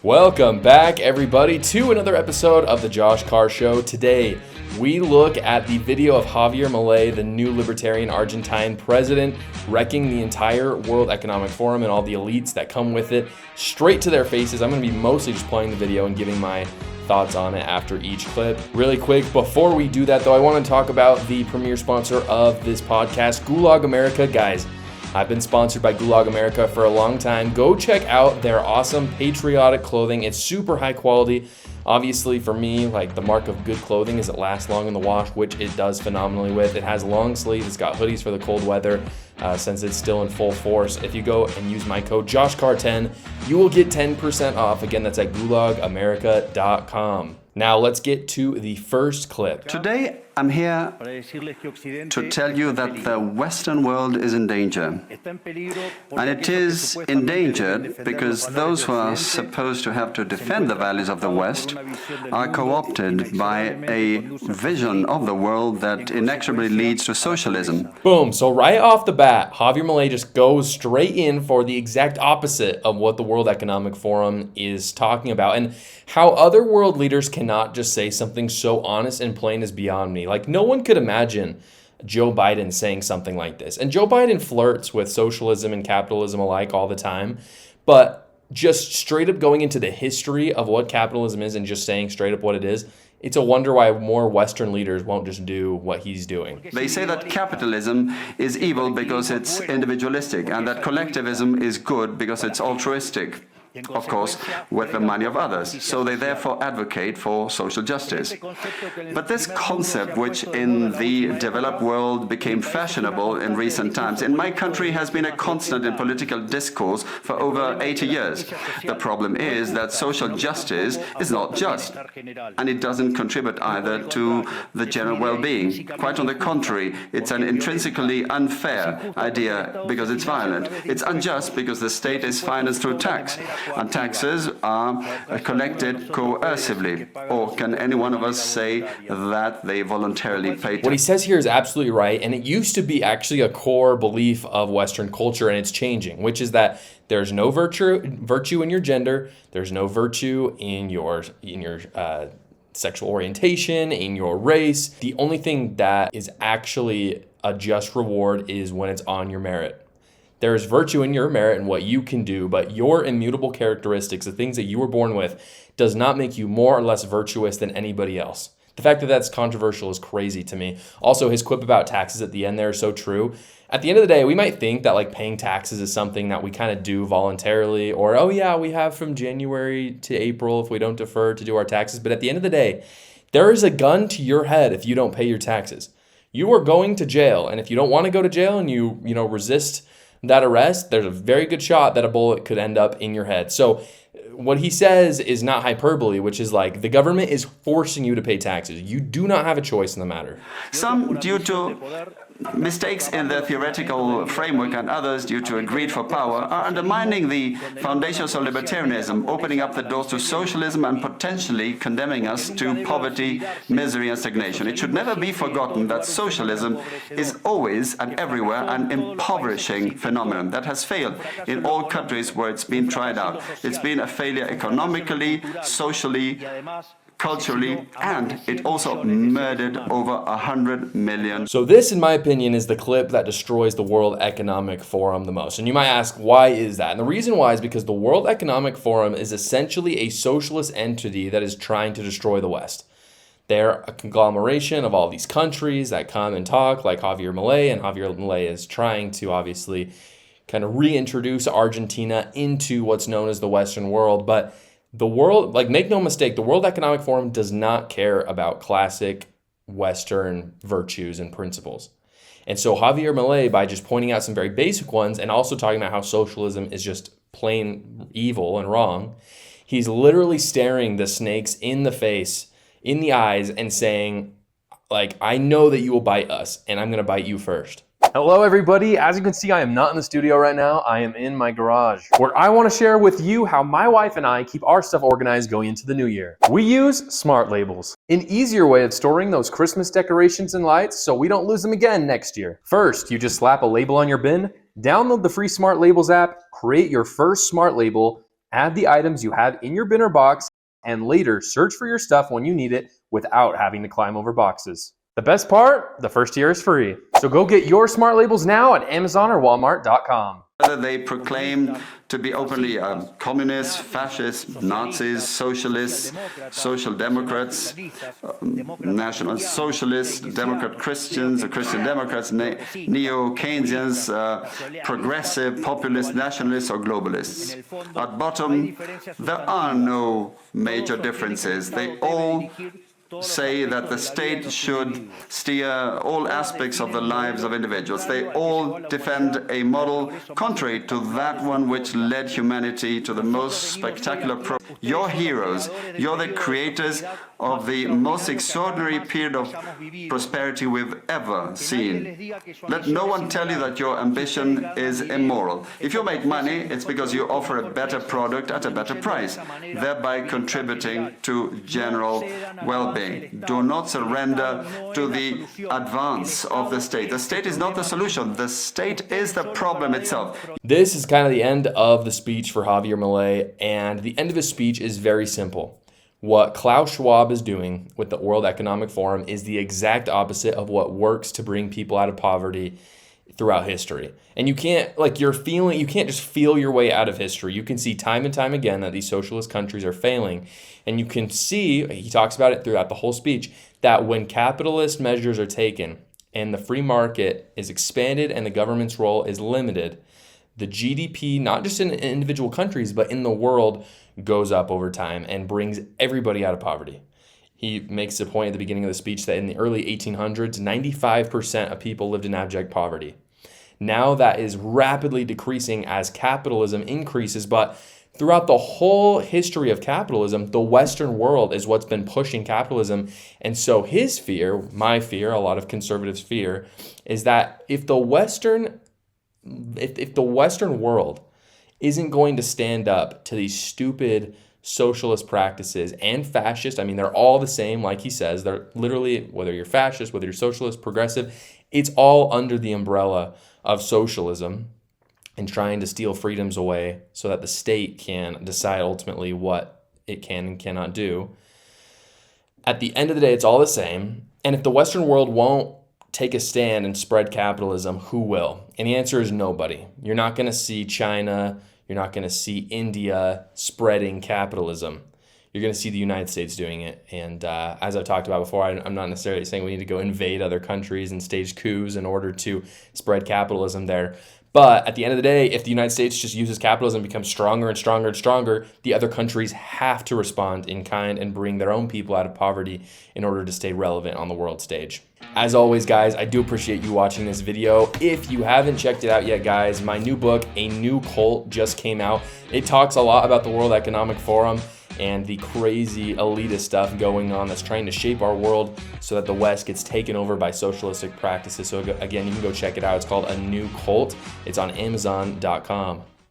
Welcome back, everybody, to another episode of the Josh Carr Show. Today, we look at the video of Javier Melei, the new libertarian Argentine president, wrecking the entire World Economic Forum and all the elites that come with it straight to their faces. I'm going to be mostly just playing the video and giving my thoughts on it after each clip. Really quick, before we do that, though, I want to talk about the premier sponsor of this podcast, Gulag America. Guys, I've been sponsored by Gulag America for a long time. Go check out their awesome patriotic clothing. It's super high quality. Obviously, for me, like, the mark of good clothing is it lasts long in the wash, which it does phenomenally with. It has long sleeves. It's got hoodies for the cold weather since it's still in full force. If you go and use my code JOSHCAR10, you will get 10% off. Again, that's at gulagamerica.com. Now, let's get to the first clip. Today, I'm here to tell you that the Western world is in danger. And it is endangered because those who are supposed to have to defend the values of the West are co-opted by a vision of the world that inexorably leads to socialism. Boom. So right off the bat, Javier Melei just goes straight in for the exact opposite of what the World Economic Forum is talking about. And how other world leaders cannot just say something so honest and plain is beyond me. Like, no one could imagine Joe Biden saying something like this. And Joe Biden flirts with socialism and capitalism alike all the time. But just straight up going into the history of what capitalism is and just saying straight up what it is, it's a wonder why more Western leaders won't just do what he's doing. They say that capitalism is evil because it's individualistic and that collectivism is good because it's altruistic. Of course, with the money of others. So they therefore advocate for social justice. But this concept, which in the developed world became fashionable in recent times, in my country has been a constant in political discourse for over 80 years. The problem is that social justice is not just, and it doesn't contribute either to the general well-being. Quite on the contrary, it's an intrinsically unfair idea because it's violent. It's unjust because the state is financed through tax. And taxes are collected coercively. Or can any one of us say that they voluntarily pay tax? What he says here is absolutely right, and it used to be actually a core belief of Western culture, and it's changing, which is that there's no virtue in your gender, there's no virtue in your sexual orientation, in your race. The only thing that is actually a just reward is when it's on your merit. There's virtue in your merit and what you can do, but your immutable characteristics, the things that you were born with, does not make you more or less virtuous than anybody else. The fact that that's controversial is crazy to me. Also, his quip about taxes at the end there is so true. At the end of the day, we might think that like paying taxes is something that we kind of do voluntarily, or, oh yeah, we have from January to April if we don't defer to do our taxes. But at the end of the day, there is a gun to your head if you don't pay your taxes. You are going to jail, and if you don't want to go to jail and you resist that arrest, there's a very good shot that a bullet could end up in your head. So what he says is not hyperbole, which is like the government is forcing you to pay taxes. You do not have a choice in the matter. Some due to mistakes in the theoretical framework and others due to a greed for power are undermining the foundations of libertarianism, opening up the doors to socialism and potentially condemning us to poverty, misery and stagnation. It should never be forgotten that socialism is always and everywhere an impoverishing phenomenon that has failed in all countries where it's been tried out. It's been a failure economically, socially, culturally, and it also murdered over 100 million. So this, in my opinion, is the clip that destroys the World Economic Forum the most. And you might ask, why is that? And the reason why is because the World Economic Forum is essentially a socialist entity that is trying to destroy the West. They're a conglomeration of all these countries that come and talk, like Javier Melei, and Javier Melei is trying to obviously kind of reintroduce Argentina into what's known as the Western world. But the world, like, make no mistake, the World Economic Forum does not care about classic Western virtues and principles. And so Javier Melei, by just pointing out some very basic ones and also talking about how socialism is just plain evil and wrong, he's literally staring the snakes in the face, in the eyes, and saying, like, I know that you will bite us, and I'm going to bite you first. Hello everybody, as you can see I am not in the studio right now, I am in my garage, where I want to share with you how my wife and I keep our stuff organized going into the new year. We use smart labels, an easier way of storing those Christmas decorations and lights so we don't lose them again next year. First, you just slap a label on your bin, download the free Smart Labels app, create your first smart label, Add the items you have in your bin or box, and later search for your stuff when you need it without having to climb over boxes. The best part? The first year is free. So go get your smart labels now at Amazon or Walmart.com. Whether they proclaim to be openly communists, fascists, Nazis, socialists, social democrats, national socialists, Democrat Christians, or Christian Democrats, neo-Keynesians, progressive, populist, nationalists, or globalists. At bottom, there are no major differences. They all say that the state should steer all aspects of the lives of individuals. They all defend a model contrary to that one which led humanity to the most spectacular You're heroes. You're the creators of the most extraordinary period of prosperity we've ever seen. Let no one tell you that your ambition is immoral. If you make money, it's because you offer a better product at a better price, thereby contributing to general well-being. Do not surrender to the advance of the state. The state is not the solution. The state is the problem itself. This is kind of the end of the speech for Javier Melei, and the end of his speech is very simple. What Klaus Schwab is doing with the World Economic Forum is the exact opposite of what works to bring people out of poverty throughout history. And you can't, you can't just feel your way out of history. You can see time and time again that these socialist countries are failing. And you can see, he talks about it throughout the whole speech, that when capitalist measures are taken and the free market is expanded and the government's role is limited, the GDP, not just in individual countries, but in the world, goes up over time and brings everybody out of poverty. He makes the point at the beginning of the speech that in the early 1800s, 95% of people lived in abject poverty. Now that is rapidly decreasing as capitalism increases, but throughout the whole history of capitalism, the Western world is what's been pushing capitalism. And so his fear, my fear, a lot of conservatives' fear, is that if the Western world isn't going to stand up to these stupid socialist practices and fascist, I mean, they're all the same, like he says, they're literally, whether you're fascist, whether you're socialist, progressive, it's all under the umbrella of socialism and trying to steal freedoms away so that the state can decide ultimately what it can and cannot do. At the end of the day, it's all the same. And if the Western world won't take a stand and spread capitalism, who will? And the answer is nobody. You're not going to see China, you're not going to see India spreading capitalism. You're going to see the United States doing it. And as I've talked about before, I'm not necessarily saying we need to go invade other countries and stage coups in order to spread capitalism there. But at the end of the day, if the United States just uses capitalism and becomes stronger and stronger and stronger, the other countries have to respond in kind and bring their own people out of poverty in order to stay relevant on the world stage. As always, guys, I do appreciate you watching this video. If you haven't checked it out yet, guys, my new book, A New Cult, just came out. It talks a lot about the World Economic Forum and the crazy elitist stuff going on that's trying to shape our world so that the West gets taken over by socialistic practices. So again, you can go check it out. It's called A New Cult. It's on Amazon.com.